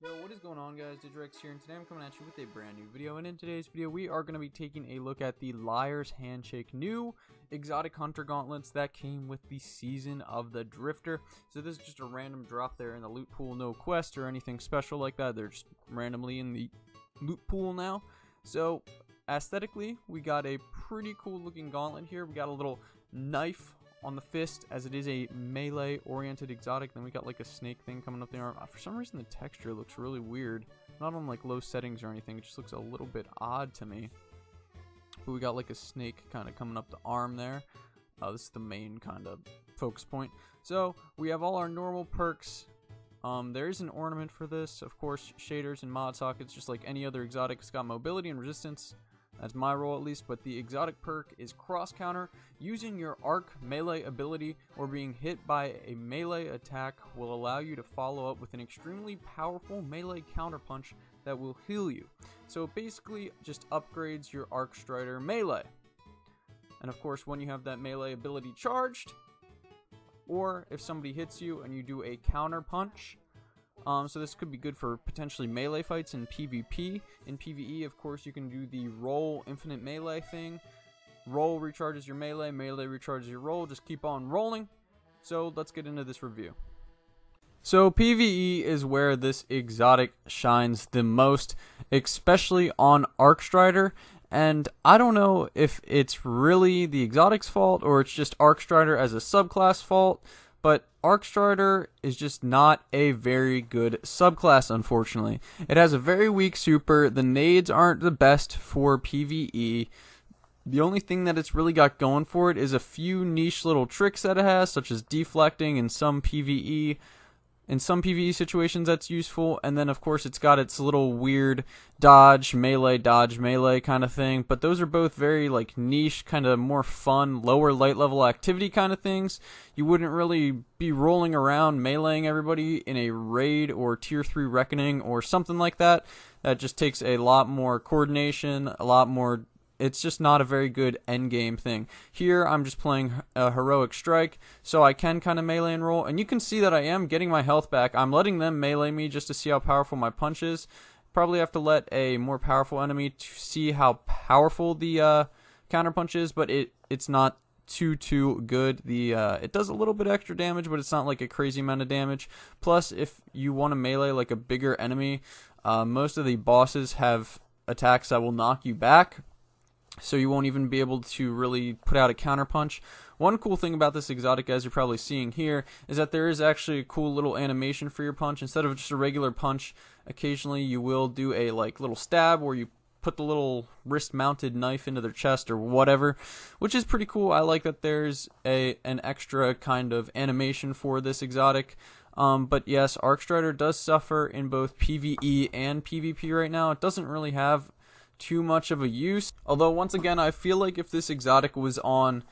Yo, what is going on, guys? Digrex here, and today I'm coming at you with a brand new video. And in today's video, we are going to be taking a look at the Liar's Handshake new exotic hunter gauntlets that came with the Season of the Drifter. So this is just a random drop there in the loot pool, no quest or anything special like that. They're just randomly in the loot pool now. So aesthetically, we got a pretty cool looking gauntlet here. We got a little knife on the fist, as it is a melee oriented exotic. Then we got like a snake thing coming up the arm. For some reason the texture looks really weird, not on like low settings or anything. It just looks a little bit odd to me, but we got like a snake kind of coming up the arm there. This is the main kind of focus point. So we have all our normal perks. There is an ornament for this, of course, shaders and mod sockets, just like any other exotic. It's got mobility and resistance. That's my role at least, but the exotic perk is cross counter. Using your arc melee ability or being hit by a melee attack will allow you to follow up with an extremely powerful melee counter punch that will heal you. So it basically just upgrades your arc strider melee. And of course, when you have that melee ability charged, or if somebody hits you and you do a counter punch, so this could be good for potentially melee fights in PvP. In PvE, of course, you can do the roll infinite melee thing. Roll recharges your melee, melee recharges your roll. Just keep on rolling. So let's get into this review. So PvE is where this exotic shines the most, especially on Arc Strider. And I don't know if it's really the exotic's fault or it's just Arc Strider as a subclass fault, but Arc Strider is just not a very good subclass, unfortunately. It has a very weak super. The nades aren't the best for PvE. The only thing that it's really got going for it is a few niche little tricks that it has, such as deflecting in some PvE. In some PvE situations that's useful, and then of course it's got its little weird dodge melee kind of thing, but those are both very like niche, kind of more fun, lower light level activity kind of things. You wouldn't really be rolling around meleeing everybody in a raid or tier 3 reckoning or something like that. That just takes a lot more coordination, a lot more. It's just not a very good endgame thing. Here, I'm just playing a heroic strike, so I can kind of melee and roll. And you can see that I am getting my health back. I'm letting them melee me just to see how powerful my punch is. Probably have to let a more powerful enemy to see how powerful the counter punch is, but it's not too good. It does a little bit extra damage, but it's not like a crazy amount of damage. Plus, if you want to melee like a bigger enemy, most of the bosses have attacks that will knock you back, so you won't even be able to really put out a counter punch. One cool thing about this exotic, as you're probably seeing here, is that there is actually a cool little animation for your punch. Instead of just a regular punch, occasionally you will do a like little stab where you put the little wrist mounted knife into their chest or whatever, which is pretty cool. I like that there's an extra kind of animation for this exotic. But yes, Arc Strider does suffer in both PvE and PvP right now. It doesn't really have too much of a use, although once again I feel like if this exotic was on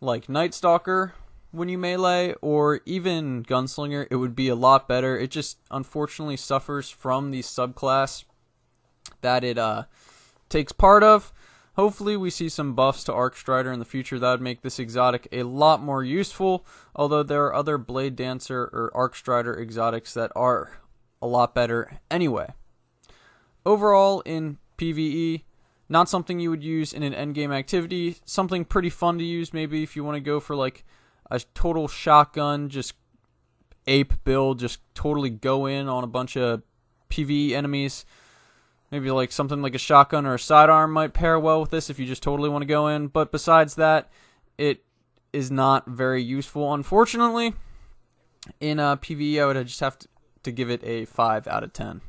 like Night Stalker when you melee or even Gunslinger, it would be a lot better. It just unfortunately suffers from the subclass that it takes part of. Hopefully we see some buffs to Arc Strider in the future that would make this exotic a lot more useful, although there are other Blade Dancer or Arc Strider exotics that are a lot better anyway. Overall, in PvE, not something you would use in an endgame activity. Something pretty fun to use maybe if you want to go for like a total shotgun, just ape build, just totally go in on a bunch of PvE enemies. Maybe like something like a shotgun or a sidearm might pair well with this if you just totally want to go in. But besides that, it is not very useful, unfortunately. In PvE, I would just have to give it a 5 out of 10.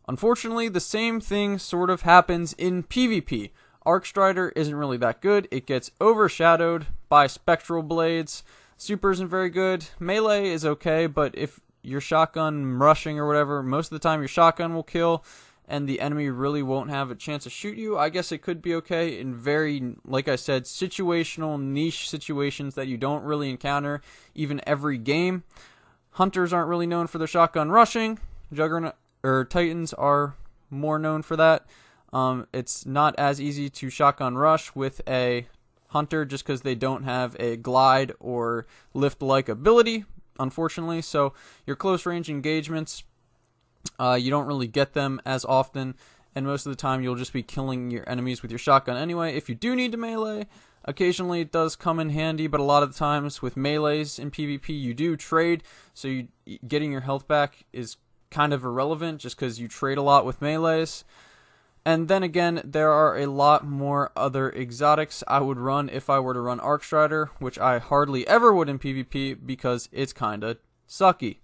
Unfortunately, the same thing sort of happens in PvP. Arc Strider isn't really that good. It gets overshadowed by Spectral Blades. Super isn't very good. Melee is okay, but if you're shotgun rushing or whatever, most of the time your shotgun will kill, and the enemy really won't have a chance to shoot you. I guess it could be okay in very, like I said, situational, niche situations that you don't really encounter even every game. Hunters aren't really known for their shotgun rushing. Juggernaut or Titans are more known for that. It's not as easy to shotgun rush with a hunter just because they don't have a glide or lift-like ability, unfortunately. So your close range engagements You don't really get them as often, and most of the time you'll just be killing your enemies with your shotgun anyway. If you do need to melee, occasionally it does come in handy, but a lot of the times with melees in PvP you do trade, so getting your health back is kind of irrelevant just because you trade a lot with melees. And then again, there are a lot more other exotics I would run if I were to run Arcstrider, which I hardly ever would in PvP because it's kinda sucky.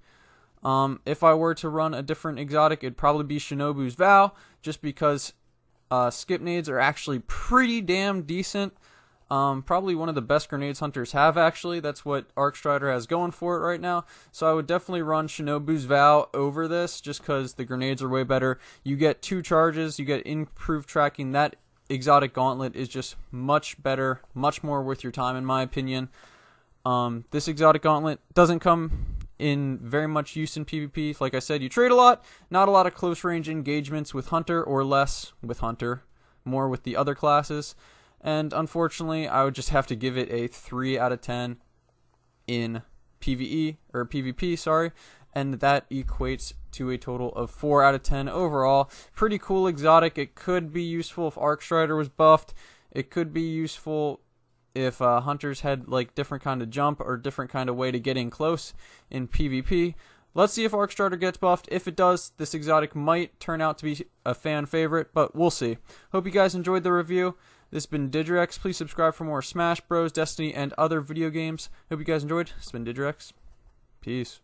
If I were to run a different exotic, it'd probably be Shinobu's Vow, just because skip nades are actually pretty damn decent. Probably one of the best grenades hunters have, actually. That's what Arcstrider has going for it right now. So I would definitely run Shinobu's Vow over this, just because the grenades are way better. You get 2 charges, you get improved tracking. That exotic gauntlet is just much better, much more worth your time, in my opinion. This exotic gauntlet doesn't come in very much use in PvP. Like I said, you trade a lot, not a lot of close range engagements with Hunter, or less with Hunter, more with the other classes. And unfortunately, I would just have to give it a 3 out of 10 in PvP, sorry, and that equates to a total of 4 out of 10 overall. Pretty cool exotic. It could be useful if Arcstrider was buffed. It could be useful if hunters had like different kind of jump or different kind of way to get in close in PvP. Let's see if Arcstrider gets buffed. If it does, this exotic might turn out to be a fan favorite, but we'll see. Hope you guys enjoyed the review. This has been Digrex. Please subscribe for more Smash Bros, Destiny, and other video games. Hope you guys enjoyed. It's been Digrex. Peace.